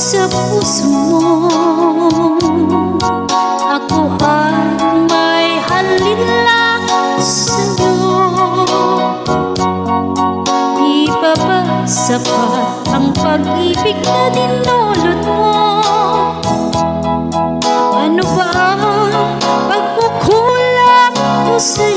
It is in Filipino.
sa puso mo. Ako ay may halin lang sa'yo. Di pa ba sapat ang pag-ibig na dinulot mo? Ano ba ang pagkukulang mo sa